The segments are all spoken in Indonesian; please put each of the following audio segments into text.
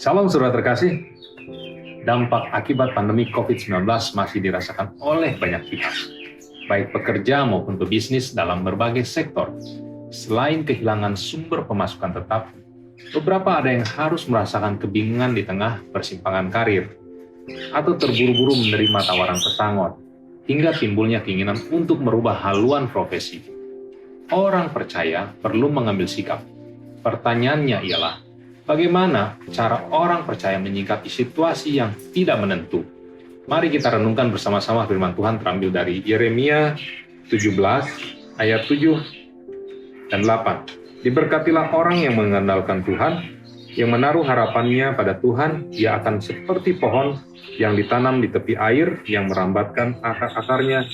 Salam saudara terkasih, dampak akibat pandemi COVID-19 masih dirasakan oleh banyak pihak, baik pekerja maupun pebisnis dalam berbagai sektor. Selain kehilangan sumber pemasukan tetap, beberapa ada yang harus merasakan kebingungan di tengah persimpangan karir, atau terburu-buru menerima tawaran pesangon, hingga timbulnya keinginan untuk merubah haluan profesi. Orang percaya perlu mengambil sikap. Pertanyaannya ialah, bagaimana cara orang percaya menyikapi situasi yang tidak menentu? Mari kita renungkan bersama-sama firman Tuhan terambil dari Yeremia 17 ayat 7 dan 8. Diberkatilah orang yang mengandalkan Tuhan, yang menaruh harapannya pada Tuhan. Ia akan seperti pohon yang ditanam di tepi air, yang merambatkan akar-akarnya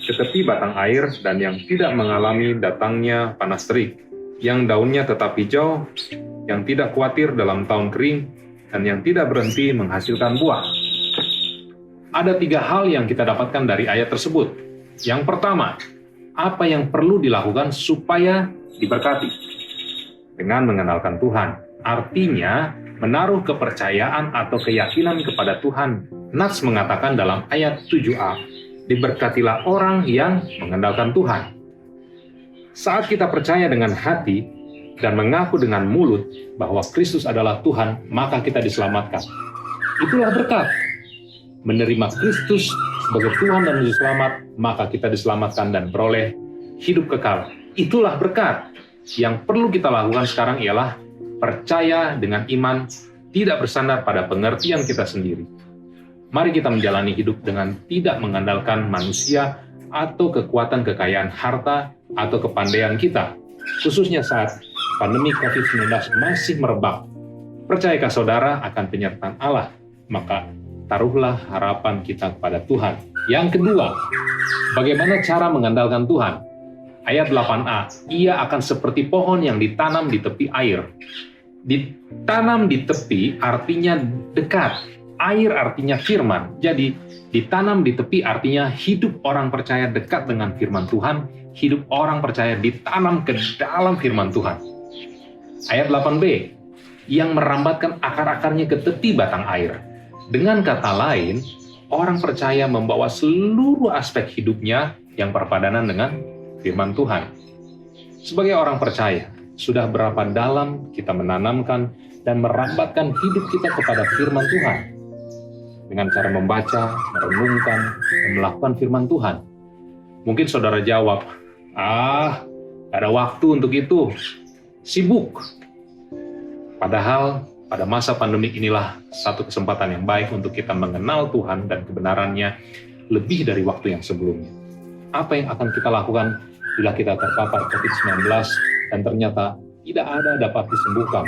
ke tepi batang air, dan yang tidak mengalami datangnya panas terik, yang daunnya tetap hijau, yang tidak khawatir dalam tahun kering, dan yang tidak berhenti menghasilkan buah. Ada 3 hal yang kita dapatkan dari ayat tersebut. Yang pertama, apa yang perlu dilakukan supaya diberkati? Dengan mengandalkan Tuhan. Artinya, menaruh kepercayaan atau keyakinan kepada Tuhan. Nats mengatakan dalam ayat 7a, diberkatilah orang yang mengandalkan Tuhan. Saat kita percaya dengan hati dan mengaku dengan mulut bahwa Kristus adalah Tuhan, maka kita diselamatkan. Itulah berkat. Menerima Kristus sebagai Tuhan dan Juru Selamat, maka kita diselamatkan dan beroleh hidup kekal. Itulah berkat. Yang perlu kita lakukan sekarang ialah percaya dengan iman, tidak bersandar pada pengertian kita sendiri. Mari kita menjalani hidup dengan tidak mengandalkan manusia atau kekuatan kekayaan harta atau kepandaian kita, khususnya saat pandemi COVID-19 masih merebak. Percayakah saudara akan penyertaan Allah? Maka taruhlah harapan kita kepada Tuhan. Yang kedua, bagaimana cara mengandalkan Tuhan? Ayat 8a, ia akan seperti pohon yang ditanam di tepi air. Ditanam di tepi artinya dekat. Air artinya firman. Jadi, ditanam di tepi artinya hidup orang percaya dekat dengan firman Tuhan. Hidup orang percaya ditanam ke dalam firman Tuhan. Ayat 8b, yang merambatkan akar-akarnya ke tepi batang air. Dengan kata lain, orang percaya membawa seluruh aspek hidupnya yang berpadanan dengan firman Tuhan. Sebagai orang percaya, sudah berapa dalam kita menanamkan dan merambatkan hidup kita kepada firman Tuhan? Dengan cara membaca, merenungkan, dan melakukan firman Tuhan. Mungkin saudara jawab, gak ada waktu untuk itu, sibuk. Padahal pada masa pandemik inilah satu kesempatan yang baik untuk kita mengenal Tuhan dan kebenarannya lebih dari waktu yang sebelumnya. Apa yang akan kita lakukan bila kita terpapar COVID-19 dan ternyata tidak ada dapat disembuhkan?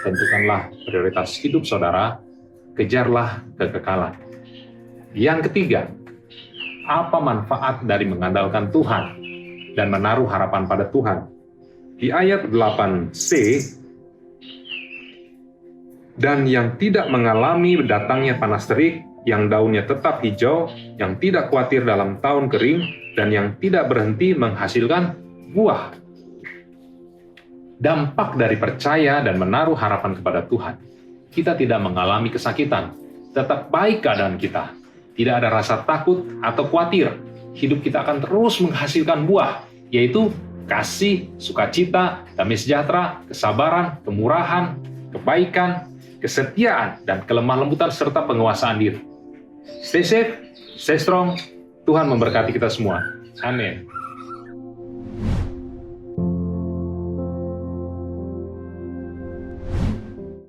Tentukanlah prioritas hidup saudara, kejarlah kekekalan. Yang ketiga, apa manfaat dari mengandalkan Tuhan dan menaruh harapan pada Tuhan? Di ayat 8c, dan yang tidak mengalami datangnya panas terik, yang daunnya tetap hijau, yang tidak khawatir dalam tahun kering, dan yang tidak berhenti menghasilkan buah. Dampak dari percaya dan menaruh harapan kepada Tuhan. Kita tidak mengalami kesakitan, tetap baik keadaan kita. Tidak ada rasa takut atau khawatir. Hidup kita akan terus menghasilkan buah, yaitu kasih, sukacita, damai sejahtera, kesabaran, kemurahan, kebaikan, kesetiaan, dan kelemah lembutan serta penguasaan diri. Stay safe, stay strong. Tuhan memberkati kita semua. Amin.